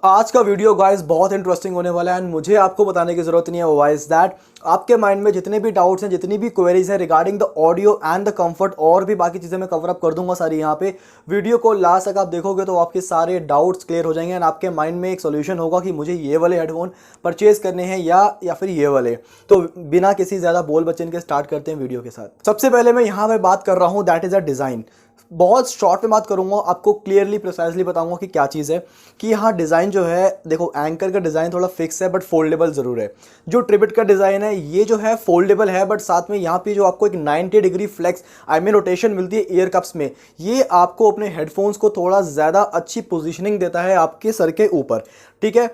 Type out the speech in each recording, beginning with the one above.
आज का video guys बहुत इंटरेस्टिंग होने वाला है एंड मुझे आपको बताने की जरूरत नहीं है वाई इज दैट आपके माइंड में जितने भी डाउट्स हैं, जितनी भी क्वेरीज हैं regarding the audio and the comfort और भी बाकी चीज़ें मैं कवर अप कर दूंगा सारी यहाँ पे। वीडियो को लास्ट तक आप देखोगे तो आपके सारे डाउट्स क्लियर हो जाएंगे एंड आपके माइंड में एक सोल्यूशन होगा कि मुझे ये वाले हेडफोन परचेज करने हैं या फिर ये वाले। तो बिना किसी ज़्यादा बोल बच्चन के स्टार्ट करते हैं वीडियो के साथ। सबसे पहले मैं यहाँ पे बात कर रहा हूँ दैट इज़ अ डिज़ाइन। बहुत शॉर्ट में बात करूंगा, आपको क्लियरली प्रिसाइजली बताऊंगा कि क्या चीज़ है। कि यहाँ डिज़ाइन जो है, देखो एंकर का डिज़ाइन थोड़ा फिक्स है बट फोल्डेबल ज़रूर है। जो ट्रिबिट का डिज़ाइन है ये जो है फोल्डेबल है बट साथ में यहाँ पे जो आपको एक 90 डिग्री फ्लेक्स रोटेशन मिलती है ईयर कप्स में, ये आपको अपने हेडफोन्स को थोड़ा ज़्यादा अच्छी पोजिशनिंग देता है आपके सर के ऊपर। ठीक है,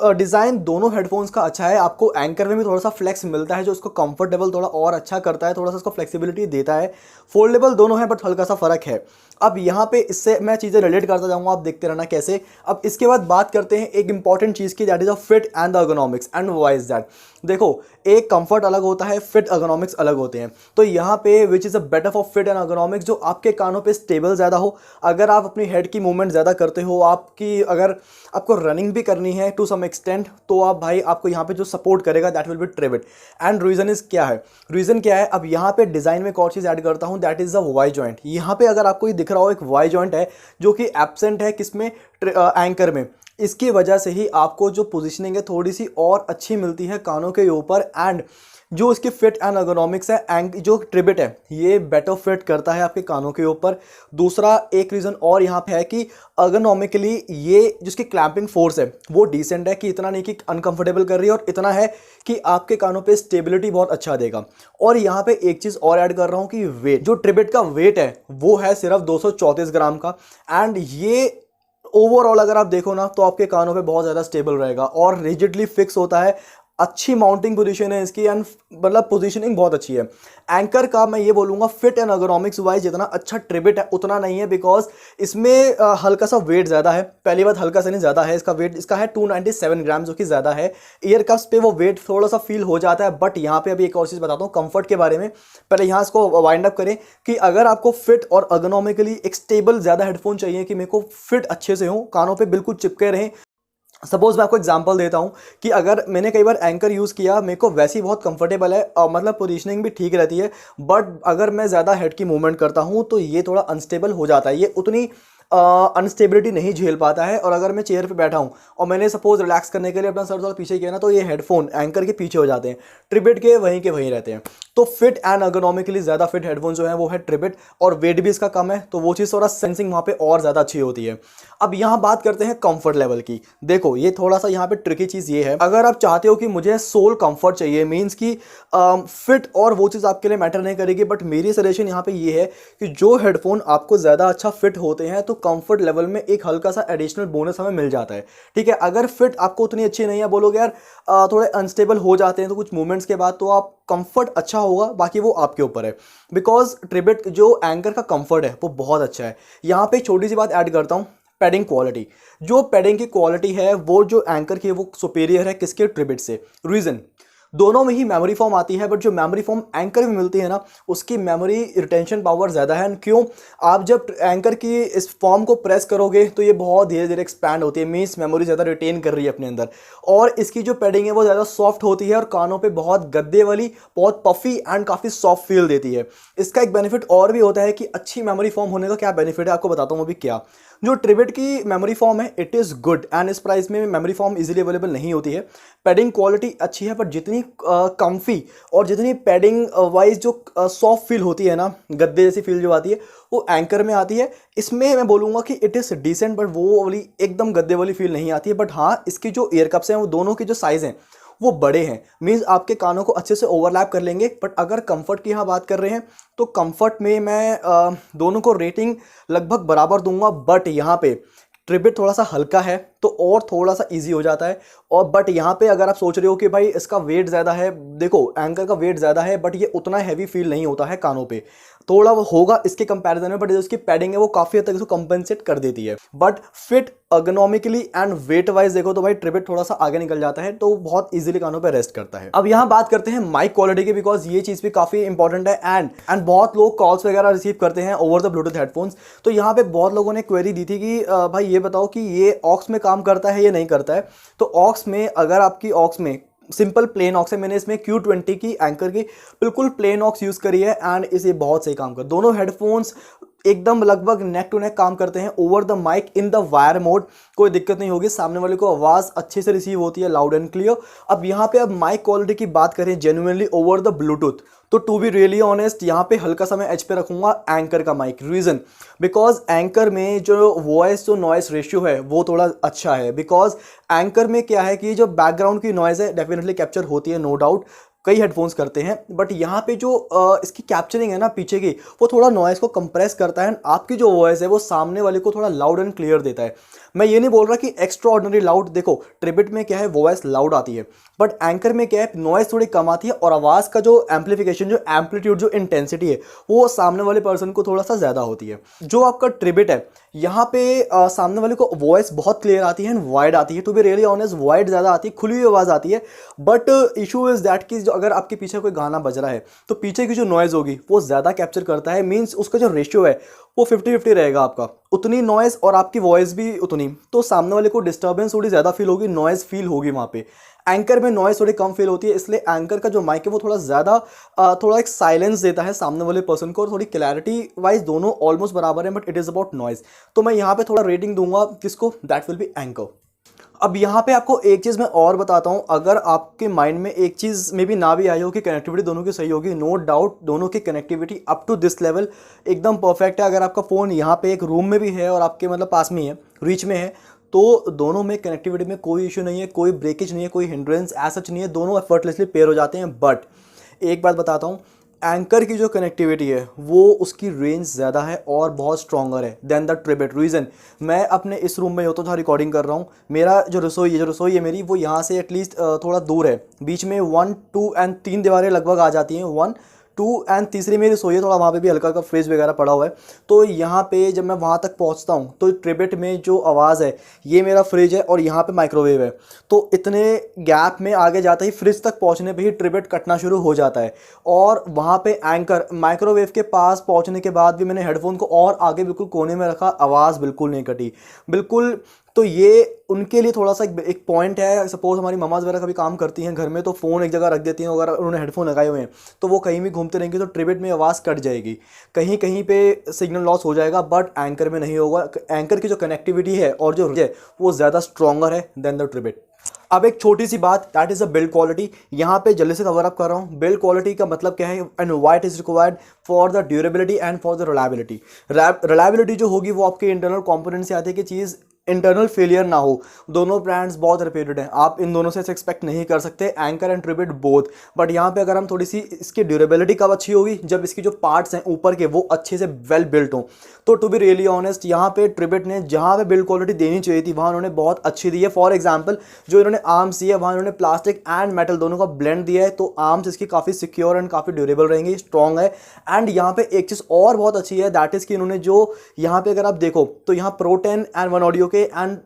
डिज़ाइन दोनों हेडफोन्स का अच्छा है। आपको एंकर में भी थोड़ा सा फ्लेक्स मिलता है जो उसको कंफर्टेबल थोड़ा और अच्छा करता है, थोड़ा सा उसको फ्लेक्सिबिलिटी देता है। फोल्डेबल दोनों है बट हल्का सा फ़र्क है। अब यहाँ पे इससे मैं चीज़ें रिलेट करता जाऊँगा, आप देखते रहना कैसे। अब इसके बाद बात करते हैं एक इंपॉर्टेंट चीज़ की, that is a fit and the ergonomics and why is that. देखो एक कंफर्ट अलग होता है, फिट अर्गोनॉमिक्स अलग होते हैं। तो यहाँ पे which is a better for fit and ergonomics, जो आपके कानों पे स्टेबल ज़्यादा हो। अगर आप अपनी हेड की मूवमेंट ज़्यादा करते हो, अगर आपको रनिंग भी करनी है टू सम एक्सटेंट, तो आप भाई आपको यहाँ पे जो सपोर्ट करेगा that will be Tribit. And reason is क्या है, रीज़न क्या है, अब यहाँ पे डिज़ाइन में एक और चीज़ ऐड करता हूँ that is a Y joint. यहाँ पे अगर आपको ये दिख रहा हो एक वाई जॉइंट है जो कि एब्सेंट है किसमें, एंकर में। इसकी वजह से ही आपको जो पोजीशनिंग है थोड़ी सी और अच्छी मिलती है कानों के ऊपर। एंड जो इसकी फिट एंड अर्गोनॉमिक्स है, जो ट्रिबिट है ये बेटर फिट करता है आपके कानों के ऊपर। दूसरा एक रीज़न और यहाँ पे है कि अर्गोनॉमिकली ये जिसकी क्लैंपिंग फोर्स है वो डिसेंट है, कि इतना नहीं कि अनकंफर्टेबल कर रही है और इतना है कि आपके कानों पे स्टेबिलिटी बहुत अच्छा देगा। और यहाँ पे एक चीज़ और ऐड कर रहा हूँ कि वेट, जो ट्रिबिट का वेट है वो है सिर्फ 234 ग्राम का। एंड ये ओवरऑल अगर आप देखो ना तो आपके कानों पे बहुत ज़्यादा स्टेबल रहेगा और रिजिडली फिक्स होता है। अच्छी माउंटिंग पोजीशन है इसकी एंड मतलब पोजीशनिंग बहुत अच्छी है। एंकर का मैं ये बोलूँगा फिट एंड अर्गोनॉमिक्स वाइज जितना अच्छा ट्रिबिट है उतना नहीं है, बिकॉज इसमें हल्का सा वेट ज़्यादा है। पहली बात हल्का सा नहीं ज़्यादा है, इसका वेट इसका है 297 ग्राम जो कि ज़्यादा है। ईयर कप्स पे वो वेट थोड़ा सा फील हो जाता है। बट यहाँ पे अभी एक और चीज़ बताता हूँ कंफर्ट के बारे में। पहले यहाँ इसको वाइंड अप करें कि अगर आपको फिट और अर्गोनॉमिकली एक स्टेबल ज़्यादा हेडफोन चाहिए कि मेरे को फिट अच्छे से हो, कानों पर बिल्कुल चिपके रहें। सपोज मैं आपको एग्जांपल देता हूं कि अगर मैंने कई बार एंकर यूज़ किया, मेरे को वैसे ही बहुत कंफर्टेबल है मतलब पोजीशनिंग भी ठीक रहती है। बट अगर मैं ज़्यादा हेड की मूवमेंट करता हूं तो ये थोड़ा अनस्टेबल हो जाता है, ये उतनी अनस्टेबिलिटी नहीं झेल पाता है। और अगर मैं चेयर पे बैठा हूँ और मैंने सपोज रिलैक्स करने के लिए अपना सर थोड़ा पीछे किया ना, तो ये हेडफोन एंकर के पीछे हो जाते हैं, ट्रिबिट के वहीं रहते हैं। तो फिट एंड अर्गोनॉमिकली ज़्यादा फिट हेडफोन जो है वो है ट्रिबिट, और वेट भी इसका कम है तो वो चीज़ थोड़ा सेंसिंग वहाँ पे और ज़्यादा अच्छी होती है। अब यहाँ बात करते हैं कंफर्ट लेवल की। देखो ये थोड़ा सा यहाँ पे ट्रिकी चीज़ ये है, अगर आप चाहते हो कि मुझे सोल कंफर्ट चाहिए, मीन्स कि फिट और वो चीज़ आपके लिए मैटर नहीं करेगी, बट मेरी सजेशन यहाँ पे ये है कि जो हेडफोन आपको ज़्यादा अच्छा फिट होते हैं तो कंफर्ट लेवल में एक हल्का सा एडिशनल बोनस हमें मिल जाता है। ठीक है, अगर फिट आपको उतनी अच्छी नहीं है, बोलोगे यार थोड़े अनस्टेबल हो जाते हैं तो कुछ मूवमेंट्स के बाद, तो आप कंफर्ट अच्छा होगा, बाकी वो आपके ऊपर है। बिकॉज ट्रिबिट जो एंकर का कंफर्ट है वो बहुत अच्छा है। यहाँ पे एक छोटी सी बात ऐड करता हूँ, पैडिंग क्वालिटी। जो पैडिंग की क्वालिटी है वो जो एंकर की है वो सुपेरियर है किसके, ट्रिबिट से। रीज़न दोनों में ही मेमोरी फॉर्म आती है, बट जो मेमोरी फॉर्म एंकर में मिलती है ना उसकी मेमोरी रिटेंशन पावर ज़्यादा है। क्यों, आप जब एंकर की इस फॉर्म को प्रेस करोगे तो ये बहुत धीरे धीरे एक्सपैंड होती है, मीन्स मेमोरी ज़्यादा रिटेन कर रही है अपने अंदर। और इसकी जो पैडिंग है वो ज़्यादा सॉफ्ट होती है और कानों पे बहुत गद्दे वाली, बहुत पफी एंड काफ़ी सॉफ्ट फील देती है। इसका एक बेनिफिट और भी होता है कि अच्छी मेमोरी फॉर्म होने का क्या बेनिफिट है आपको बताता हूँ अभी क्या। जो ट्रिबिट की मेमोरी फॉर्म है इट इज़ गुड एंड इस प्राइस में मेमोरी फॉर्म इजीली अवेलेबल नहीं होती है। पैडिंग क्वालिटी अच्छी है, पर जितनी कम्फी और जितनी पैडिंग वाइज जो सॉफ्ट फील होती है ना, गद्दे जैसी फील जो आती है, वो एंकर में आती है। इसमें मैं बोलूँगा कि इट इज़ डिसेंट, बट वो वाली एकदम गद्दे वाली फील नहीं आती है। बट हाँ, इसकी जो ईयर कप्स हैं वो दोनों की जो साइज़ हैं वो बड़े हैं, मीन्स आपके कानों को अच्छे से ओवरलैप कर लेंगे। बट अगर कंफर्ट की यहाँ बात कर रहे हैं तो कंफर्ट में मैं दोनों को रेटिंग लगभग बराबर दूंगा। बट यहाँ पे ट्रिबिट थोड़ा सा हल्का है तो और थोड़ा सा इजी हो जाता है। और बट यहाँ पे अगर आप सोच रहे हो कि भाई इसका वेट ज़्यादा है, देखो एंकर का वेट ज़्यादा है बट ये उतना हैवी फील नहीं होता है कानों पे, थोड़ा वो होगा इसके कंपैरिजन में, बट जो उसकी पैडिंग है वो काफ़ी हद तक इसको कंपेंसेट कर देती है। But fit ergonomically and wait wise देखो तो भाई ट्रिबिट थोड़ा सा आगे निकल जाता है, तो बहुत इजीली कानों पे रेस्ट करता है। अब यहाँ बात करते हैं माइक क्वालिटी की, बिकॉज ये चीज़ भी काफ़ी इंपॉर्टेंट है। एंड बहुत लोग कॉल्स वगैरह रिसीव करते हैं ओवर द ब्लूटूथ हेडफोन्स। तो यहाँ पे बहुत लोगों ने क्वेरी दी थी कि भाई ये बताओ कि ये ऑक्स में काम करता है या नहीं करता है। तो ऑक्स में, अगर आपकी ऑक्स में सिंपल प्लेन ऑक्स है, मैंने इसमें Q20 की एंकर की बिल्कुल प्लेन ऑक्स यूज़ करी है एंड इसे बहुत सही काम कर, दोनों हेडफोन्स एकदम लगभग नेक टू नेक काम करते हैं over the mic in the wire mode, कोई दिक्कत नहीं होगी, सामने वाले को आवाज़ अच्छे से रिसीव होती है, लाउड एंड क्लियर। अब यहाँ पे अब माइक क्वालिटी की बात करें जेन्युइनली ओवर द ब्लूटूथ, तो टू बी रियली ऑनेस्ट यहाँ पे हल्का सा मैं एज पे रखूंगा एंकर का माइक। रीज़न, बिकॉज एंकर में जो वॉइस टू नॉइस रेशियो है वो थोड़ा अच्छा है, बिकॉज एंकर में क्या है कि जो बैकग्राउंड की नॉइज़ है डेफिनेटली कैप्चर होती है, नो डाउट, कई हेडफोन्स करते हैं, बट यहाँ पे जो इसकी कैप्चरिंग है ना पीछे की, वो थोड़ा नॉइस को कंप्रेस करता है, आपकी जो वॉइस है वो सामने वाले को थोड़ा लाउड एंड क्लियर देता है। मैं ये नहीं बोल रहा कि एक्स्ट्रा ऑर्डिनरी लाउड, देखो ट्रिबिट में क्या है वॉइस लाउड आती है, बट एंकर में क्या है नॉइस थोड़ी कम आती है और आवाज़ का जो एम्पलीफिकेशन, जो एम्पलीट्यूड, जो इंटेंसिटी है वो सामने वाले पर्सन को थोड़ा सा ज़्यादा होती है। जो आपका ट्रिबिट है यहाँ पे सामने वाले को वॉइस बहुत क्लियर आती है एंड वाइड आती है, to be really honest wide ज़्यादा आती है, खुली हुई आवाज़ आती है। बट इशू इज़ दैट कि जो अगर आपके पीछे कोई गाना बज रहा है तो पीछे की जो नॉइज़ होगी वो ज़्यादा कैप्चर करता है, मीन्स उसका जो रेशियो है वो 50-50 रहेगा, आपका उतनी नॉइज़ और आपकी वॉइस भी उतनी, तो सामने वाले को डिस्टर्बेंस थोड़ी ज़्यादा फील होगी, नॉइज़ फील होगी वहाँ पे। एंकर में नॉइज़ थोड़ी कम फील होती है, इसलिए एंकर का जो माइक है वो थोड़ा ज़्यादा थोड़ा एक साइलेंस देता है सामने वाले पर्सन को, और थोड़ी क्लैरिटी वाइज दोनों ऑलमोस्ट बराबर है, but it is about noise. तो मैं यहाँ पे थोड़ा रेटिंग दूंगा किसको, दैट विल बी एंकर। अब यहाँ पे आपको एक चीज़ मैं और बताता हूँ, अगर आपके माइंड में एक चीज़ में भी ना भी आई हो कि कनेक्टिविटी दोनों की सही होगी, नो डाउट दोनों की connectivity up to this level एकदम परफेक्ट है। अगर आपका फ़ोन यहाँ पे एक रूम में भी है और आपके मतलब पास में ही है, रीच में है, तो दोनों में कनेक्टिविटी में कोई इशू नहीं है, कोई ब्रेकेज नहीं है, कोई हिंड्रेंस ऐसा नहीं है, दोनों एफर्टलेसली पेयर हो जाते हैं। बट एक बात बताता हूँ, एंकर की जो कनेक्टिविटी है वो उसकी रेंज ज़्यादा है और बहुत स्ट्रॉन्गर है देन द ट्रिबिट। रीज़न, मैं अपने इस रूम में होता हूँ जहाँ रिकॉर्डिंग कर रहा हूँ, मेरा जो रसोई है मेरी, वो यहाँ से एटलीस्ट थोड़ा दूर है, बीच में 1, 2 एंड 3 दीवारें लगभग आ जाती हैं, 1, 2 एंड तीसरी मेरी रसोई है, थोड़ा वहाँ पे भी हल्का का फ्रिज वगैरह पड़ा हुआ है। तो यहाँ पे जब मैं वहाँ तक पहुँचता हूँ तो ट्रिबिट में जो आवाज़ है, ये मेरा फ्रिज है और यहाँ पे माइक्रोवेव है, तो इतने गैप में आगे जाते ही फ्रिज तक पहुँचने पे ही ट्रिबिट कटना शुरू हो जाता है। और वहाँ पे एंकर माइक्रोवेव के पास पहुँचने के बाद भी मैंने हेडफोन को और आगे बिल्कुल कोने में रखा, आवाज़ बिल्कुल नहीं कटी, बिल्कुल। तो ये उनके लिए थोड़ा सा एक पॉइंट है। सपोज हमारी ममाज वगैरह कभी काम करती हैं घर में, तो फ़ोन एक जगह रख देती हैं, अगर उन्होंने हेडफोन लगाए हुए हैं तो वो कहीं भी घूमते रहेंगे तो ट्रिबिट में आवाज़ कट जाएगी, कहीं कहीं पे सिग्नल लॉस हो जाएगा, बट एंकर में नहीं होगा। एंकर की जो कनेक्टिविटी है और जो है वो ज़्यादा स्ट्रॉन्गर है देन द ट्रिबिट। अब एक छोटी सी बात, that is a build quality, यहाँ पे जल्दी से कवर अप कर रहा हूँ। बिल्ड क्वालिटी का मतलब क्या है, and why it is required for the durability and for the reliability. Reliability जो होगी वो आपके इंटरनल कंपोनेंट से आती है कि चीज़ इंटरनल फेलियर ना हो। दोनों ब्रांड्स बहुत रेप्यूटेड हैं, आप इन दोनों से एक्सपेक्ट नहीं कर सकते, एंकर एंड ट्रिबिट बोथ। बट यहाँ पे अगर हम थोड़ी सी इसकी ड्यूरेबिलिटी कब अच्छी होगी, जब इसकी जो पार्ट्स हैं ऊपर के वो अच्छे से वेल बिल्ट हों। तो टू बी रियली ऑनेस्ट यहाँ पे ट्रिबिट ने जहाँ पे बिल्ड क्वालिटी देनी चाहिए थी वहाँ उन्होंने बहुत अच्छी दी है। फॉर एग्जाम्पल जो इन्होंने आर्म्स दिए वहाँ इन्होंने प्लास्टिक एंड मेटल दोनों का ब्लेंड दिया है, तो आर्म्स इसकी काफ़ी सिक्योर एंड काफ़ी ड्यूरेबल रहेंगी, स्ट्रॉन्ग है। एंड यहाँ पे एक चीज़ और बहुत अच्छी है, दैट इज़ कि इन्होंने जो यहाँ पे अगर आप देखो तो यहाँ प्रो 10 एंड वन ऑडियो के एंड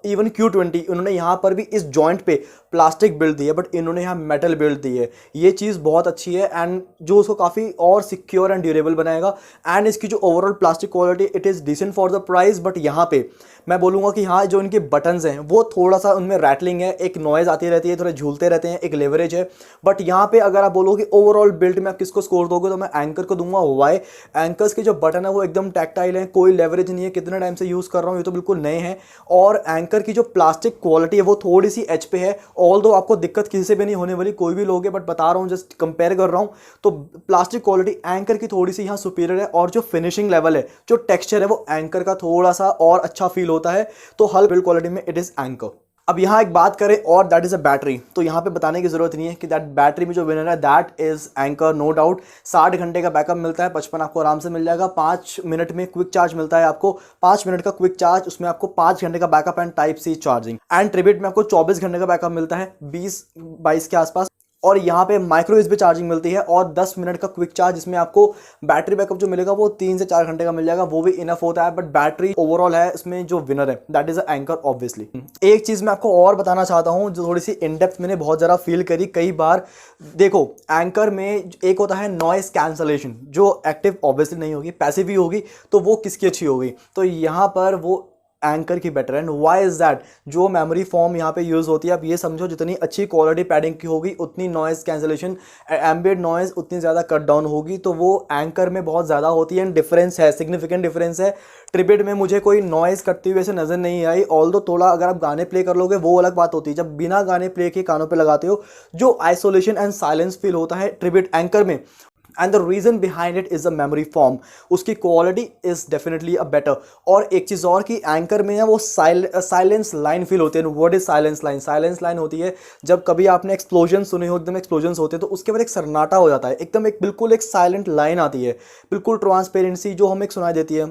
इवन Q20 उन्होंने यहाँ पर भी इस जॉइंट पे प्लास्टिक बिल्ड दी है, बट इन्होंने यहाँ मेटल बिल्ड दी है। ये चीज़ बहुत अच्छी है एंड जो उसको काफ़ी और सिक्योर एंड ड्यूरेबल बनाएगा। एंड इसकी जो overall plastic quality it is decent for the price. But यहाँ पे मैं बोलूँगा कि हाँ जो इनके बटन्स हैं वो थोड़ा सा उनमें रैटलिंग है, एक नॉइज़ आती रहती है, थोड़े झूलते रहते हैं, एक लेवरेज है। बट यहाँ पे अगर आप बोलो कि ओवरऑल बिल्ड में आप किसको स्कोर दोगे तो मैं एंकर को दूंगा। वाई, एंकर्स के जो बटन है वो एकदम टैक्टाइल है, कोई लेवरेज नहीं है, कितने टाइम से यूज़ कर रहा हूँ ये तो बिल्कुल नए हैं। और एंकर की जो प्लास्टिक क्वालिटी है वो थोड़ी सी एच पे है, ऑल दो आपको दिक्कत किसी से भी नहीं होने वाली, कोई भी लोगे, बट बता रहा हूँ जस्ट कंपेयर कर रहा हूँ तो प्लास्टिक क्वालिटी एंकर की थोड़ी सी यहाँ सुपीरियर है। और जो फिनिशिंग लेवल है, जो टेक्सचर है, वो एंकर का थोड़ा सा और अच्छा फील होता है। तो हर बिल्ड क्वालिटी में इट इज़ एंकर। अब यहाँ एक बात करें और दैट इज़ अ बैटरी, तो यहाँ पे बताने की ज़रूरत नहीं है कि दैट बैटरी में जो विनर है that is Anker, no doubt. 60 घंटे का बैकअप मिलता है, 55 आपको आराम से मिल जाएगा। 5 मिनट में क्विक चार्ज मिलता है आपको, 5 मिनट का क्विक चार्ज, उसमें आपको 5 घंटे का backup and type C charging. And Tribit में आपको 24 घंटे का बैकअप मिलता है, 20-22 के आसपास। और यहाँ पे माइक्रो यूएसबी चार्जिंग मिलती है और 10 मिनट का क्विक चार्ज, जिसमें आपको बैटरी बैकअप जो मिलेगा वो 3 से 4 घंटे का मिल जाएगा, वो भी इनफ होता है। बट बैटरी ओवरऑल है इसमें जो विनर है दैट इज एंकर ऑब्वियसली। एक चीज़ मैं आपको और बताना चाहता हूँ जो थोड़ी सी इन डेप्थ मैंने बहुत ज़्यादा फील करी कई बार। देखो एंकर में एक होता है नॉइस कैंसलेशन, जो एक्टिव ऑब्वियसली नहीं होगी, पैसिव ही होगी, तो वो किसकी अच्छी होगी। तो यहाँ पर वो एंकर की better and why is that? जो मेमोरी फॉर्म यहाँ पे यूज़ होती है, आप ये समझो जितनी अच्छी क्वालिटी पैडिंग की होगी उतनी नॉइज़ कैंसिलेशन, एम्बिएंट नॉइज़ उतनी ज़्यादा कट डाउन होगी, तो वो एंकर में बहुत ज़्यादा होती है एंड डिफरेंस है, सिग्निफिकेंट डिफरेंस है। ट्रिबिट में मुझे कोई नॉइज़ करती हुई ऐसे नज़र नहीं आई, ऑल्दो थोड़ा अगर आप गाने प्ले कर लोगे वो अलग बात होती है, जब बिना गाने प्ले के कानों पे लगाते हो जो आइसोलेशन एंड साइलेंस फील होता है ट्रिबिट एंकर में, and the reason behind it is a memory foam, उसकी quality is definitely a better. और एक चीज़ और कि एंकर में है वो साइलेंस लाइन फील होती है। What is silence line? Silence line होती है जब कभी आपने एक्सप्लोजन सुने हो, एकदम एक्सप्लोजन्स होते हैं तो उसके बाद एक सन्नाटा हो जाता है, एकदम एक बिल्कुल एक साइलेंट लाइन आती है, बिल्कुल ट्रांसपेरेंसी जो हमें सुनाई देती है,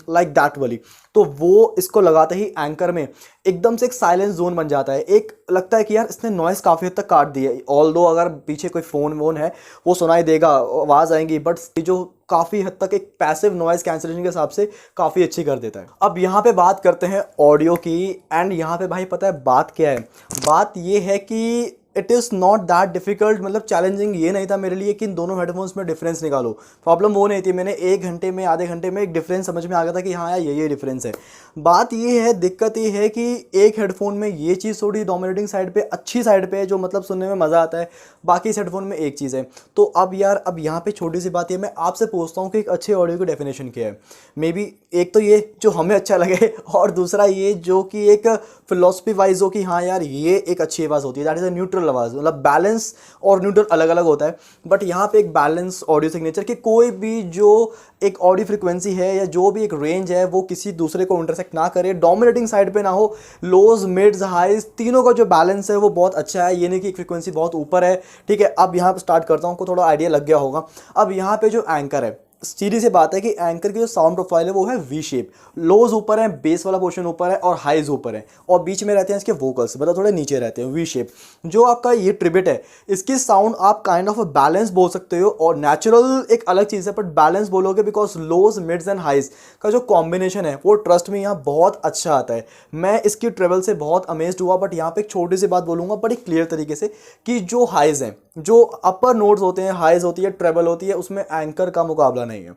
लाइक दैट वाली। तो वो इसको लगाते ही एंकर में एकदम से एक साइलेंस जोन बन जाता है, एक लगता है कि यार इसने नॉइस काफ़ी हद तक काट दी है, ऑल्दो अगर पीछे कोई फ़ोन वोन है वो सुनाई देगा, आवाज़ आएंगी, बट जो काफ़ी हद तक एक पैसिव नॉइस कैंसिलेशन के हिसाब से काफ़ी अच्छी कर देता है। अब यहाँ पे बात करते हैं ऑडियो की, एंड यहाँ पे भाई पता है बात क्या है? बात ये है कि it is not that difficult, मतलब चैलेंजिंग ये नहीं था मेरे लिए कि इन दोनों हेडफोन्स में डिफरेंस निकालो। प्रॉब्लम वो नहीं थी, मैंने 1 घंटे में आधे घंटे में एक डिफरेंस समझ में आ गया था कि हाँ यार ये डिफरेंस है। बात ये है, दिक्कत ये है कि एक हेडफोन में ये चीज़ थोड़ी डोमिनेटिंग साइड पे, अच्छी साइड पे है, जो मतलब सुनने में मज़ा आता है, बाकी इस हेडफोन में एक चीज़ है। तो अब यार अब यहाँ पे छोटी सी बात ये, मैं आपसे पूछता हूँ कि एक अच्छे ऑडियो की डेफिनेशन क्या है? मे बी एक तो ये जो हमें अच्छा लगे, और दूसरा ये जो कि एक फिलोसफी वाइज हो कि हाँ यार ये एक अच्छी आवाज़ होती है, दैट इज़ अ न्यूट्रल आवाज़। मतलब बैलेंस और न्यूट्रल अलग अलग होता है, बट यहाँ पे एक बैलेंस ऑडियो सिग्नेचर कि कोई भी जो एक ऑडियो फ्रिक्वेंसी है या जो भी एक रेंज है वो किसी दूसरे को इंटरसेक्ट ना करे, डोमिनेटिंग साइड पे ना हो, लोज मिड्स हाइज तीनों का जो बैलेंस है वो बहुत अच्छा है। ये नहीं कि एक फ्रिक्वेंसी बहुत ऊपर है, ठीक है। अब यहाँ पे स्टार्ट करता हूँ, को थोड़ा आइडिया लग गया होगा। अब यहाँ पे जो एंकर है, सीधी सी बात है कि एंकर की जो साउंड प्रोफाइल है वो है वी शेप, लोज ऊपर है, बेस वाला पोर्शन ऊपर है और हाइज ऊपर है, और बीच में रहते हैं इसके वोकल्स, मतलब थोड़े नीचे रहते हैं, वी शेप। जो आपका ये ट्रिबिट है, इसकी साउंड आप काइंड ऑफ बैलेंस बोल सकते हो, और नेचुरल एक अलग चीज़ है, बट बैलेंस बोलोगे because lows mids and highs का जो कॉम्बिनेशन है वो ट्रस्ट में यहाँ बहुत अच्छा आता है। मैं इसकी ट्रेवल से बहुत अमेज्ड हुआ, बट यहाँ पे एक छोटी सी बात बोलूँगा बड़ी क्लियर तरीके से कि जो हाइज हैं, जो अपर नोट्स होते हैं, हाइज होती है, ट्रेबल होती है, उसमें एंकर का मुकाबला नहीं है।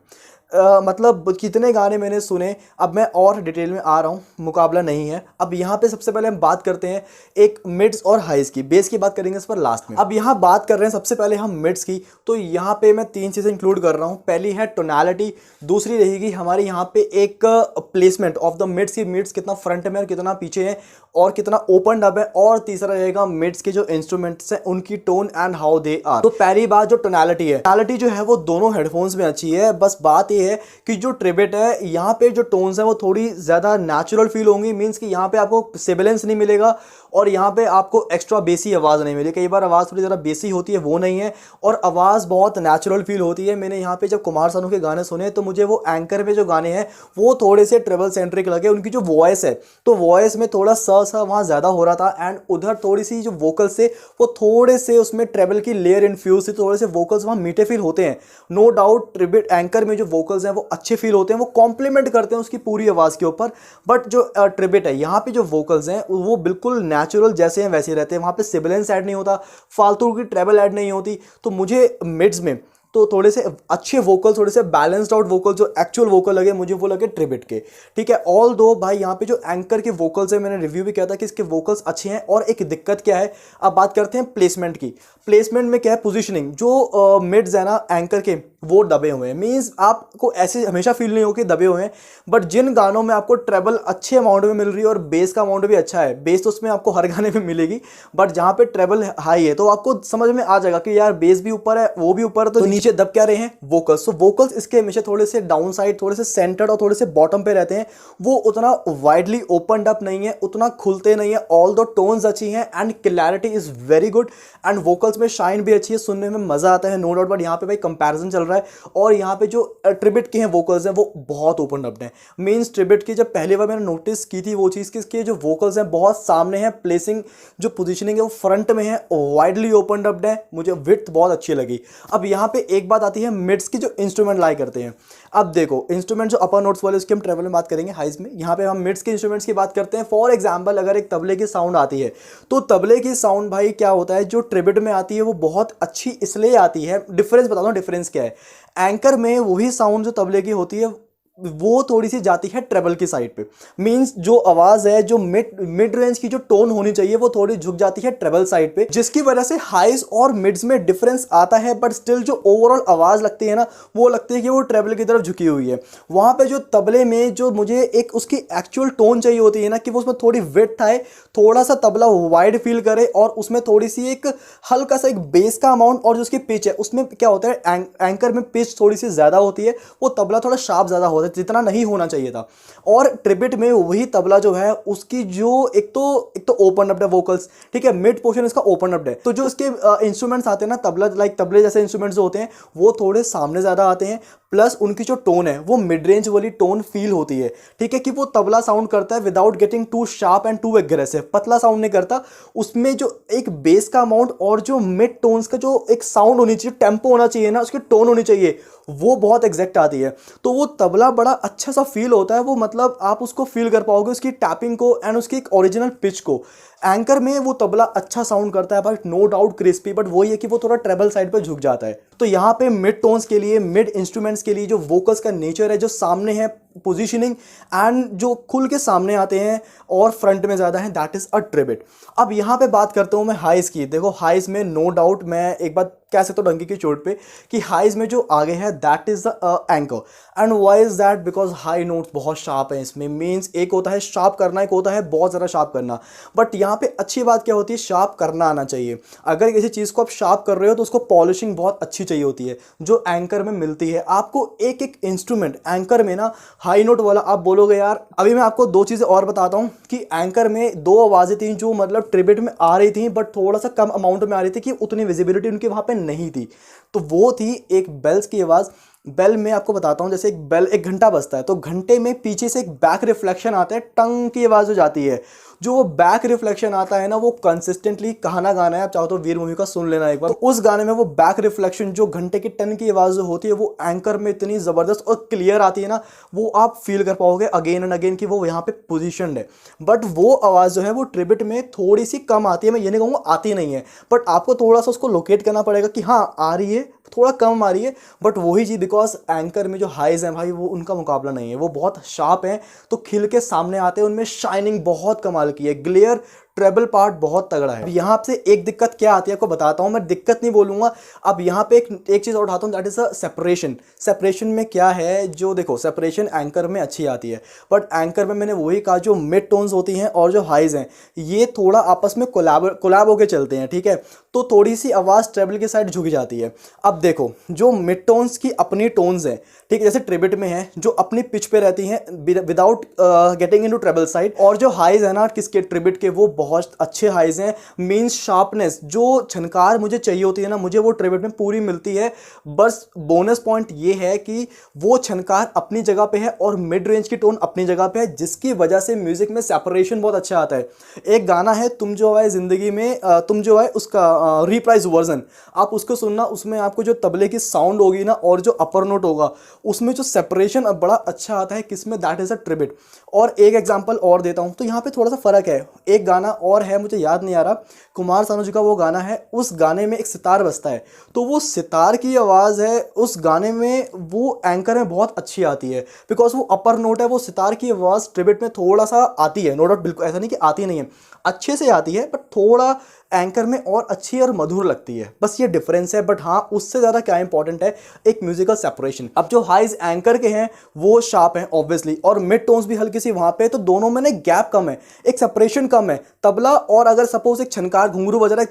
मतलब कितने गाने मैंने सुने, अब मैं और डिटेल में आ रहा हूँ, मुकाबला नहीं है। अब यहाँ पे सबसे पहले हम बात करते हैं एक मिड्स और हाइज की, बेस की बात करेंगे इस पर लास्ट में। अब यहाँ बात कर रहे हैं सबसे पहले हम मिड्स की, तो यहाँ पे मैं 3 चीज़ें इंक्लूड कर रहा हूँ। पहली है टोनैलिटी, दूसरी रहेगी हमारी यहाँ पे एक प्लेसमेंट ऑफ द मिड्स की, मिड्स कितना फ्रंट में और कितना पीछे है और कितना ओपन अप है, और तीसरा रहेगा मिड्स के जो इंस्ट्रूमेंट्स हैं उनकी tone and how they are. तो पहली बात जो टोनैलिटी है, टोनैलिटी जो है वो दोनों हेडफोन्स में अच्छी है, बस बात ये है कि जो ट्रिबिट है यहाँ पे जो टोन्स हैं वो थोड़ी ज़्यादा नेचुरल फील होंगी, मीन्स कि यहाँ पे आपको सिबिलेंस नहीं मिलेगा और यहाँ पे आपको एक्स्ट्रा बेसी आवाज़ नहीं मिलेगी। कई बार आवाज़ थोड़ी ज़्यादा बेसी होती है, वो नहीं है, और आवाज़ बहुत नेचुरल फील होती है। मैंने यहाँ पे जब कुमार सानू के गाने सुने तो मुझे वो एंकर पे जो गाने हैं वो थोड़े से ट्रेवल सेंट्रिक लगे, उनकी जो वॉइस है तो वॉइस में थोड़ा सा वहाँ ज़्यादा हो रहा था, एंड उधर थोड़ी सी जो वोकल्स थे वो थोड़े से उसमें ट्रेवल की लेयर इन्फ्यूज थी, थोड़े से वोकल्स वहाँ मीठे फील होते हैं। नो डाउट ट्रिबिट एंकर में जो वोकल्स हैं वो अच्छे फील होते हैं, वो कॉम्प्लीमेंट करते हैं उसकी पूरी आवाज़ के ऊपर, बट जो ट्रिबिट है यहाँ पे जो वोकल्स हैं वो बिल्कुल नेचुरल जैसे हैं वैसे रहते हैं, वहाँ पे सिबिलेंस ऐड नहीं होता, फालतू की ट्रेबल ऐड नहीं होती। तो मुझे मिड्स में तो थोड़े से अच्छे वोकल, थोड़े से बैलेंस्ड आउट वोकल, जो एक्चुअल वोकल लगे मुझे वो लगे ट्रिबिट के, ठीक है। ऑल दो भाई यहाँ पे जो एंकर के वोकल्स है, मैंने रिव्यू भी किया था कि इसके वोकल्स अच्छे हैं, और एक दिक्कत क्या है, अब बात करते हैं प्लेसमेंट की। प्लेसमेंट में क्या है, पोजीशनिंग, जो मिड्स है ना एंकर के वो दबे हुए हैं, मीन्स आपको ऐसे हमेशा फील नहीं हो कि दबे हुए हैं, बट जिन गानों में आपको ट्रेबल अच्छे अमाउंट में मिल रही है और बेस का अमाउंट भी अच्छा है, बेस तो उसमें आपको हर गाने में मिलेगी, बट जहाँ पे ट्रेबल हाई है तो आपको समझ में आ जाएगा कि यार बेस भी ऊपर है वो भी ऊपर है, तो नीचे दब क्या रहे हैं वोकल्स। तो वोकल्स इसके हमेशा थोड़े से डाउन साइड, थोड़े से सेंटर्ड और थोड़े से बॉटम पे रहते हैं, वो उतना वाइडली ओपनड अप नहीं है, उतना खुलते नहीं है। ऑल दो टोन्स अच्छी हैं and clarity is very good, and vocals में शाइन भी अच्छी है, सुनने में मजा आता है, नो डाउट। बट यहाँ पे भाई कंपैरिजन चल रहा है, और यहाँ पे जो ट्रिबिट के हैं वोकल्स हैं वो बहुत ओपन अप हैं। मीन्स ट्रिबिट की जब पहली बार मैंने नोटिस की थी वो चीज़ कि इसके जो वोकल्स हैं बहुत सामने हैं, प्लेसिंग जो पोजीशनिंग है वो फ्रंट में है, वाइडली ओपन अप है, मुझे विड्थ बहुत अच्छी लगी। अब यहाँ पे एक बात आती है मिड्स की जो इंस्ट्रूमेंट लाई करते हैं। अब देखो इंस्ट्रूमेंट जो अपर नोट्स वाले उसके हम ट्रेवल में बात करेंगे, हाइज में। यहाँ पे हम मिड्स के इंस्ट्रूमेंट्स की बात करते हैं। फॉर एग्जांपल अगर एक तबले की साउंड आती है तो तबले की साउंड भाई क्या होता है, जो ट्रिबिट में आती है वो बहुत अच्छी इसलिए आती है, डिफरेंस बताता हूँ डिफरेंस क्या है। एंकर में वही साउंड जो तबले की होती है वो थोड़ी सी जाती है ट्रेबल की साइड पे। मींस जो आवाज़ है, जो मिड रेंज की जो टोन होनी चाहिए वो थोड़ी झुक जाती है ट्रेबल साइड पे, जिसकी वजह से हाइज और मिड्स में डिफरेंस आता है। बट स्टिल जो ओवरऑल आवाज़ लगती है ना, वो लगती है कि वो ट्रेबल की तरफ झुकी हुई है। वहाँ पे जो तबले में जो मुझे एक उसकी एक्चुअल टोन चाहिए होती है ना, कि वो उसमें थोड़ी विड्थ आए, थोड़ा सा तबला वाइड फील करे, और उसमें थोड़ी सी एक हल्का सा एक बेस का अमाउंट, और जो उसकी पिच है उसमें क्या होता है, एंकर में पिच थोड़ी सी ज़्यादा होती है, वो तबला थोड़ा शार्प ज़्यादा होता है, जितना नहीं होना चाहिए था। और ट्रिबिट में वही तबला जो है उसकी जो एक तो ओपन अप है वोकल्स, ठीक है, मिड पोर्शन इसका ओपन अप है, तो जो इसके इंस्ट्रूमेंट्स आते हैं ना, तबला लाइक तबले जैसे इंस्ट्रूमेंट्स जो होते हैं वो थोड़े सामने ज़्यादा आते हैं, प्लस उनकी जो टोन है वो मिड रेंज वाली टोन फील होती है, ठीक है, कि वो तबला साउंड करता है without getting too sharp and too aggressive, पतला साउंड नहीं करता। उसमें जो एक बेस का अमाउंट और जो मिड टोन्स का जो एक साउंड होनी चाहिए, टेम्पो होना चाहिए ना, उसकी टोन होनी चाहिए, वो बहुत एग्जैक्ट आती है। तो वो तबला बड़ा अच्छा सा फील होता है, वो मतलब आप उसको फील कर पाओगे, उसकी टैपिंग को एंड उसकी एक ओरिजिनल पिच को। एंकर में वो तबला अच्छा साउंड करता है but no doubt crispy, but वही है कि वो थोड़ा ट्रेबल साइड पर झुक जाता है। तो यहाँ पे मिड टोन्स के लिए, मिड इंस्ट्रूमेंट्स के लिए जो वोकल्स का नेचर है, जो सामने है पोजीशनिंग एंड जो खुल के सामने आते हैं और फ्रंट में ज़्यादा है, दैट इज़ अ ट्रिबिट। अब यहाँ पे बात करता हूँ मैं हाइज की। देखो हाइज में नो डाउट मैं एक बात कह सकता हूँ डंकी की चोट पे, कि हाइज में जो आगे है that is the Anker. And why is that? Because high notes बहुत शार्प है इसमें। मीन्स एक होता है शार्प करना, एक होता है बहुत ज़्यादा शार्प करना। बट यहाँ पे अच्छी बात क्या होती है, शार्प करना आना चाहिए। अगर किसी चीज़ को आप शार्प कर रहे हो तो उसको पॉलिशिंग बहुत अच्छी चाहिए होती है, जो एंकर में मिलती है आपको। एक एक इंस्ट्रूमेंट एंकर में ना, हाई नोट वाला आप बोलोगे यार। अभी मैं आपको दो चीज़ें और बताता हूँ कि एंकर में दो आवाज़ें थी जो मतलब ट्रिबिट में आ रही थी, बट थोड़ा सा कम अमाउंट में आ रही थी, कि उतनी विजिबिलिटी उनके वहाँ पे नहीं थी। तो वो थी एक बेल्स की आवाज़। बेल में आपको बताता हूँ, जैसे एक बेल, एक घंटा बजता है तो घंटे में पीछे से एक बैक रिफ्लेक्शन आता है, टंग की आवाज़ हो जाती है। जो वो बैक रिफ्लेक्शन आता है ना, वो कंसिस्टेंटली कहाना गाना है, आप चाहो तो वीर मूवी का सुन लेना एक बार। तो उस गाने में वो बैक रिफ्लेक्शन जो घंटे की टन की आवाज़ जो होती है, वो एंकर में इतनी ज़बरदस्त और क्लियर आती है ना, वो आप फील कर पाओगे अगेन एंड अगेन कि वो यहाँ पे पोजिशन है। बट वो आवाज़ जो है वो ट्रिबिट में थोड़ी सी कम आती है। मैं ये नहीं कहूँगा आती नहीं है, बट आपको थोड़ा सा उसको लोकेट करना पड़ेगा कि हाँ आ रही है, थोड़ा कम आ रही है। बट वही चीज़, बिकॉज एंकर में जो हाइज हैं भाई, वो उनका मुकाबला नहीं है, वो बहुत शार्प हैं, तो खिल के सामने आते हैं। उनमें शाइनिंग बहुत कमाल की है, ग्लेयर ट्रेबल पार्ट बहुत तगड़ा है। अब यहाँ से एक दिक्कत क्या आती है आपको बताता हूँ, मैं दिक्कत नहीं बोलूँगा। अब यहाँ पे एक चीज़ और उठाता हूँ, that is a separation. Separation में क्या है, जो देखो सेपरेशन एंकर में अच्छी आती है, बट एंकर में मैंने वही कहा, जो मिड टोन्स होती हैं और जो हाइज हैं, ये थोड़ा आपस में कोलैब होके चलते हैं, ठीक है, तो थोड़ी सी आवाज़ ट्रेबल की साइड झुक जाती है। अब देखो जो मिड टोन्स की अपनी टोन्स हैं, ठीक है, जैसे ट्रिबिट में है, जो अपनी पिच पे रहती हैं without getting into treble side, और जो हाइज है ना किसके, ट्रिबिट के, वो बहुत अच्छे हाइज हैं। मींस शार्पनेस, जो छनकार मुझे चाहिए होती है ना, मुझे वो ट्रिबिट में पूरी मिलती है। बस बोनस पॉइंट ये है कि वो छनकार अपनी जगह पे है और मिड रेंज की टोन अपनी जगह पे है, जिसकी वजह से म्यूजिक में सेपरेशन बहुत अच्छा आता है। एक गाना है तुम जो आए जिंदगी में, तुम जो आए, उसका रीप्राइज वर्जन आप उसको सुनना, उसमें आपको जो तबले की साउंड होगी ना और जो अपर नोट होगा, उसमें जो सेपरेशन बड़ा अच्छा आता है, किसमें, दैट इज़ अ ट्रिबिट। और एक एग्जांपल और देता हूँ, तो यहाँ पे थोड़ा सा फ़र्क है। एक गाना और है, मुझे याद नहीं आ रहा, कुमार सानू जी का वो गाना है, उस गाने में एक सितार बजता है, तो वो सितार की आवाज़ है उस गाने में, वो एंकर में बहुत अच्छी आती है, बिकॉज वो अपर नोट है। वो सितार की आवाज़ ट्रिबिट में थोड़ा सा आती है, नो डाउट, बिल्कुल ऐसा नहीं कि आती नहीं है, अच्छे से आती है, बट थोड़ा एंकर में और अच्छी और मधुर लगती है, बस ये डिफरेंस है। बट हाँ, उससे ज़्यादा क्या इंपॉर्टेंट है, एक म्यूजिकल सेपरेशन। अब जो हाइज एंकर के हैं वो शार्प हैं ऑब्वियसली, और मिड टोन्स भी हल्की सी वहाँ पे, तो दोनों में ना गैप कम है, एक सेपरेशन कम है। तबला और अगर सपोज एक छनकार घुंघरू बज रहा है,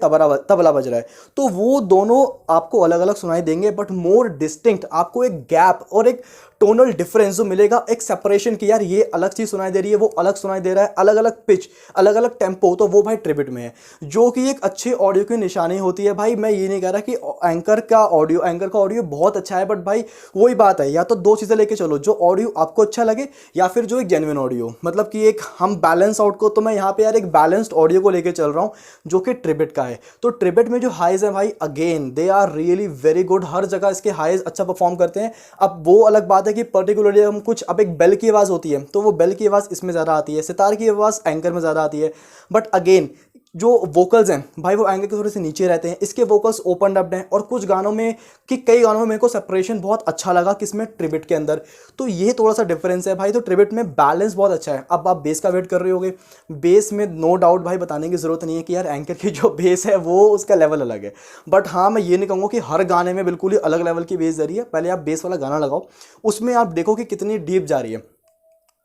तबला बज रहा है, तो वो दोनों आपको अलग अलग सुनाई देंगे, बट मोर डिस्टिंक्ट आपको एक गैप और एक टोनल डिफरेंस जो मिलेगा, एक सेपरेशन की, यार ये अलग चीज़ सुनाई दे रही है, वो अलग सुनाई दे रहा है, अलग अलग पिच, अलग अलग टेम्पो, तो वो भाई ट्रिबिट में है, जो कि एक अच्छे ऑडियो की निशानी होती है। भाई मैं ये नहीं कह रहा कि एंकर का ऑडियो बहुत अच्छा है, बट भाई वही बात है, या तो दो चीज़ें लेके चलो, जो ऑडियो आपको अच्छा लगे, या फिर जो एक जेन्युइन ऑडियो, मतलब कि एक हम बैलेंस आउट को, तो मैं यहाँ पे यार एक बैलेंस्ड ऑडियो को लेके चल रहा हूँ, जो कि ट्रिबिट का है। तो ट्रिबिट में जो हाइज है भाई, again they are really very good, हर जगह इसके हाइज अच्छा परफॉर्म करते हैं। अब वो अलग बात है कि पर्टिकुलरली हम कुछ, अब एक बेल की आवाज़ होती है, तो वो बेल की आवाज़ इसमें ज़्यादा आती है, सितार की आवाज़ एंकर में ज़्यादा आती है। बट अगेन जो वोकल्स हैं भाई वो एंकर के थोड़े से नीचे रहते हैं, इसके वोकल्स ओपन अप हैं, और कुछ गानों में कि कई गानों में मेरे को सेपरेशन बहुत अच्छा लगा किसमें, ट्रिबिट के अंदर। तो ये थोड़ा सा डिफरेंस है भाई। तो ट्रिबिट में बैलेंस बहुत अच्छा है। अब आप बेस का वेट कर रहे होगे, बेस में नो डाउट भाई बताने की ज़रूरत नहीं है कि यार एंकर की जो बेस है वो उसका लेवल अलग है। बट हाँ, मैं ये नहीं कहूँगा कि हर गाने में बिल्कुल ही अलग लेवल की बेस जा रही है। पहले आप बेस वाला गाना लगाओ, उसमें आप देखो कि कितनी डीप जा रही है।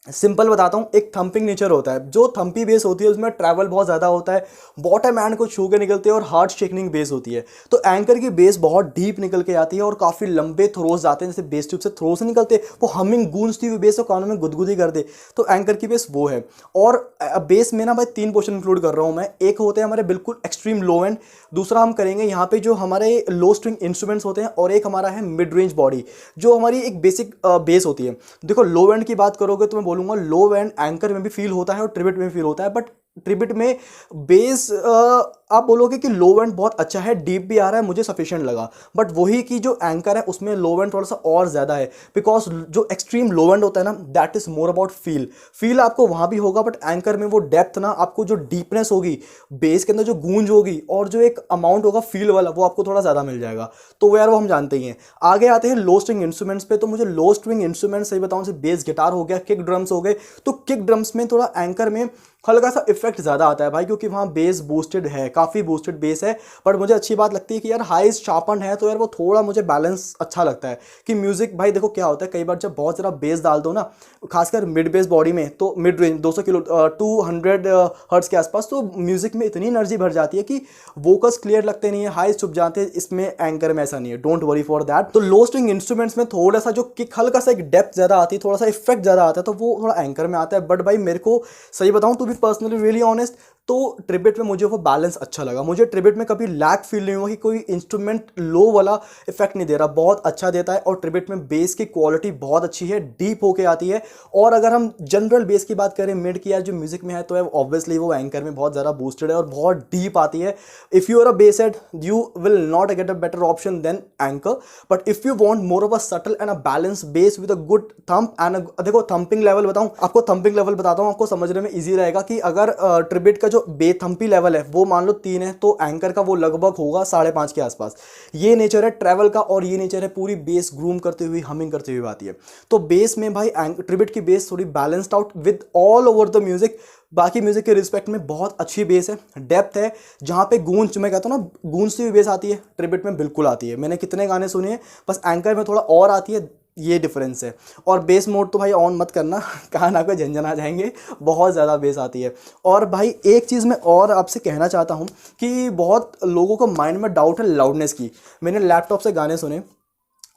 सिंपल बताता हूँ, एक थंपिंग नेचर होता है, जो थंपी बेस होती है उसमें ट्रैवल बहुत ज़्यादा होता है, बॉटम एंड को छू के निकलते हैं, और हार्ड शेकनिंग बेस होती है। तो एंकर की बेस बहुत डीप निकल के आती है और काफ़ी लंबे थ्रोज जाते हैं, जैसे बेस ट्यूब से थ्रो से निकलते, वो हमिंग गूंजती हुई बेस और कानों में गुदगुदी कर दे। तो एंकर की बेस वो है। और बेस में ना भाई 3 पोर्शन इंक्लूड कर रहा हूँ मैं। एक होते हैं हमारे बिल्कुल एक्सट्रीम लो एंड, दूसरा हम करेंगे यहाँ पे जो हमारे लो स्ट्रिंग इंस्ट्रूमेंट्स होते हैं, और एक हमारा है मिड रेंज बॉडी, जो हमारी एक बेसिक बेस होती है। देखो लो एंड की बात करोगे तो मैं बोलूँगा लो एंड एंकर में भी फील होता है और ट्रिबिट में भी फील होता है। बट ट्रिबिट में बेस आप बोलोगे कि लो एंड बहुत अच्छा है, डीप भी आ रहा है, मुझे सफिशिएंट लगा। बट वही की जो एंकर है उसमें लो एंड थोड़ा सा और ज़्यादा है, बिकॉज जो एक्सट्रीम लो एंड होता है ना, that is more about feel. Feel आपको वहाँ भी होगा, बट एंकर में वो डेप्थ ना, आपको जो डीपनेस होगी, बेस के अंदर जो गूंज होगी, और जो एक अमाउंट होगा फील वाला, वो आपको थोड़ा ज़्यादा मिल जाएगा। तो वो यार वो हम जानते ही हैं। आगे आते हैं लो स्ट्रिंग इंस्ट्रूमेंट्स पे। तो मुझे लो स्ट्रिंग इंस्ट्रूमेंट्स सही बताऊँ, जैसे बेस गिटार हो गया, किक ड्रम्स हो गए, तो किक ड्रम्स में थोड़ा एंकर में हल्का सा इफेक्ट ज़्यादा आता है भाई, क्योंकि वहाँ बेस बूस्टेड है, काफ़ी बूस्टेड बेस है। बट मुझे अच्छी बात लगती है कि यार हाइज शार्पन है, तो यार वो थोड़ा मुझे बैलेंस अच्छा लगता है कि म्यूज़िक भाई देखो क्या होता है, कई बार जब बहुत ज़्यादा बेस डाल दो ना, खासकर मिड बेस बॉडी में, तो मिड रेंज 200 किलो 200 हर्ट्स के आसपास, तो म्यूज़िक में इतनी एनर्जी भर जाती है कि वोकल्स क्लियर लगते नहीं है, हाइज छुप जाते हैं। इसमें एंकर में ऐसा नहीं है, डोंट वरी फॉर दैट। तो लो स्ट्रिंग इंस्ट्रूमेंट्स में थोड़ा सा जो किक, हल्का सा एक डेप्थ ज़्यादा आती है, थोड़ा सा इफेक्ट ज़्यादा आता है, तो वो थोड़ा एंकर में आता है। बट भाई मेरे को सही बताऊँ to be personally really honest, तो ट्रिबिट में मुझे वो बैलेंस अच्छा लगा। मुझे ट्रिबिट में कभी लैक फील नहीं हुआ कि कोई इंस्ट्रूमेंट लो वाला इफेक्ट नहीं दे रहा, बहुत अच्छा देता है। और ट्रिबिट में बेस की क्वालिटी बहुत अच्छी है, डीप होके आती है। और अगर हम जनरल बेस की बात करें मिड की, यार जो म्यूजिक में है, तो ऑब्वियसली वो एंकर में बहुत ज़्यादा बूस्टेड है और बहुत डीप आती है। If you are a bass head, you will not get a better option than Anker. But if you want more of a subtle and a balance bass with a good thump and देखो thumping level बताऊं आपको, thumping level बताता हूं आपको, समझने में easy रहेगा कि अगर ट्रिबिट का जो बेथंपी लेवल है वो मान लो 3 है, तो एंकर का वो लगभग होगा 5.5 के आसपास। ये नेचर है ट्रैवल का, और ये नेचर है पूरी बेस ग्रूम करते हुए, हमिंग करते हुए आती है। तो बेस में भाई ट्रिबिट की बेस थोड़ी balanced out with all over the music, बाकी म्यूजिक के रिस्पेक्ट में बहुत अच्छी बेस है, डेप्थ है। जहाँ पे गूंज, मैं कहता हूँ ना गूंजती हुई बेस आती है, ट्रिबिट में बिल्कुल आती है। मैंने कितने गाने सुने हैं, बस एंकर में थोड़ा और आती है, ये डिफरेंस है। और बेस मोड तो भाई ऑन मत करना, कान आपके झंझन आ जाएंगे, बहुत ज़्यादा बेस आती है। और भाई एक चीज़ मैं और आपसे कहना चाहता हूँ कि बहुत लोगों को माइंड में डाउट है लाउडनेस की। मैंने लैपटॉप से गाने सुने,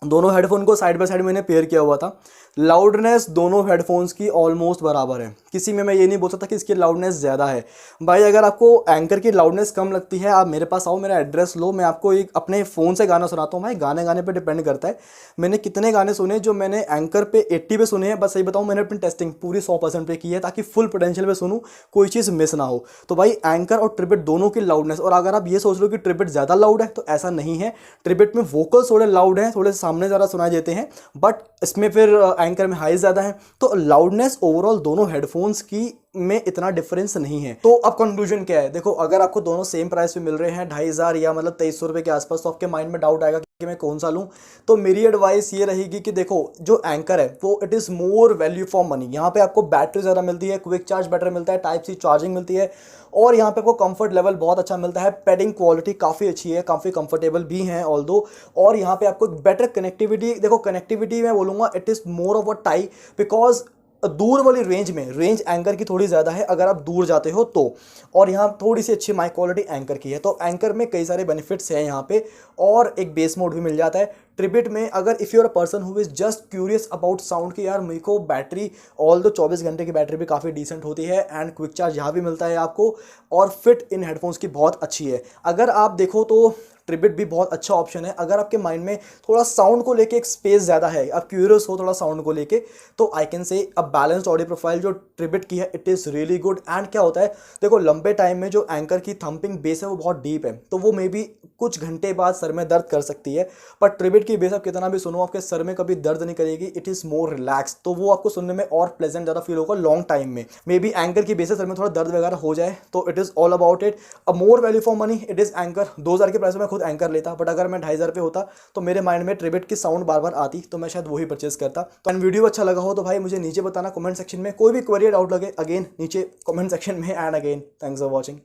दोनों हेडफोन को साइड बाय साइड मैंने पेयर किया हुआ था, लाउडनेस दोनों हेडफोन्स की ऑलमोस्ट बराबर है। किसी में मैं ये नहीं बोल सकता कि इसकी लाउडनेस ज़्यादा है। भाई अगर आपको एंकर की लाउडनेस कम लगती है, आप मेरे पास आओ, मेरा एड्रेस लो, मैं आपको एक अपने फ़ोन से गाना सुनाता हूँ। भाई गाने गाने पे डिपेंड करता है। मैंने कितने गाने सुने जो मैंने एंकर पे 80 पे सुने हैं, बस सही बताऊँ मैंने अपनी टेस्टिंग पूरी 100% पे की है, ताकि फुल पोटेंशियल पे सुनूँ, कोई चीज़ मिस ना हो। तो भाई एंकर और ट्रिबिट दोनों की लाउडनेस, और अगर आप ये सोच लो कि ट्रिबिट ज़्यादा लाउड है, तो ऐसा नहीं है। ट्रिबिट में वोकल्स थोड़े लाउड हैं, थोड़े सामने ज़्यादा सुनाई देते हैं, बट इसमें फिर एंकर में हाई ज़्यादा है। तो लाउडनेस ओवरऑल दोनों हेडफोन्स की में इतना डिफरेंस नहीं है। तो अब कंक्लूजन क्या है, देखो अगर आपको दोनों सेम प्राइस पे मिल रहे हैं 2,500 या मतलब 2,300 रुपये के आसपास, तो आपके माइंड में डाउट आएगा कि मैं कौन सा लूँ। तो मेरी एडवाइस ये रहेगी कि देखो जो एंकर है वो it is more value for money. यहाँ पे आपको बैटरी ज़्यादा मिलती है, क्विक चार्ज बेटर मिलता है, टाइप सी चार्जिंग मिलती है, और यहाँ पे आपको कंफर्ट लेवल बहुत अच्छा मिलता है। पैडिंग क्वालिटी काफ़ी अच्छी है, काफ़ी कंफर्टेबल भी हैं ऑल दो। और यहाँ पे आपको बेटर कनेक्टिविटी, देखो कनेक्टिविटी मैं बोलूँगा it is more of a tie, because दूर वाली रेंज में रेंज एंकर की थोड़ी ज़्यादा है अगर आप दूर जाते हो तो, और यहाँ थोड़ी सी अच्छी माइक क्वालिटी एंकर की है। तो एंकर में कई सारे बेनिफिट्स हैं यहाँ पे, और एक बेस मोड भी मिल जाता है। ट्रिबिट में अगर if you are a person who is just curious about sound की यार मेरे को बैटरी, ऑल दो 24 घंटे की बैटरी भी काफ़ी डिसेंट होती है, एंड क्विक चार्ज यहाँ भी मिलता है आपको, और फिट इन हेडफोन्स की बहुत अच्छी है। अगर आप देखो तो ट्रिबिट भी बहुत अच्छा ऑप्शन है। अगर आपके माइंड में थोड़ा साउंड को लेके एक स्पेस ज़्यादा है, आप क्यूरियस हो थोड़ा साउंड को लेके, तो I can say a balanced audio profile जो ट्रिबिट की है it is really good. And क्या होता है, देखो लंबे टाइम में जो एंकर की थंपिंग बेस है वो बहुत डीप है, तो वो मे बी कुछ घंटे बाद सर में दर्द कर सकती है। पर ट्रिबिट की बेस आप कितना भी सुनो आपके सर में कभी दर्द नहीं करेगी, इट इज़ मोर रिलैक्स, तो वो आपको सुनने में और प्लेजेंट ज़्यादा फील होगा लॉन्ग टाइम में। मे बी एंकर की बेस से सर में थोड़ा दर्द वगैरह हो जाए, तो it is all about it. A more value for money it is anchor. 2000 के प्राइस में मैं खुद एंकर लेता, बट अगर मैं 2500 पे होता तो मेरे माइंड में ट्रिबिट की साउंड बार बार आती, तो मैं शायद वही परचेज करता। तो एंड वीडियो अच्छा लगा हो तो भाई मुझे नीचे बताना कमेंट सेक्शन में, कोई भी क्वेरी डाउट लगे अगेन नीचे कमेंट सेक्शन में। And again thanks for watching.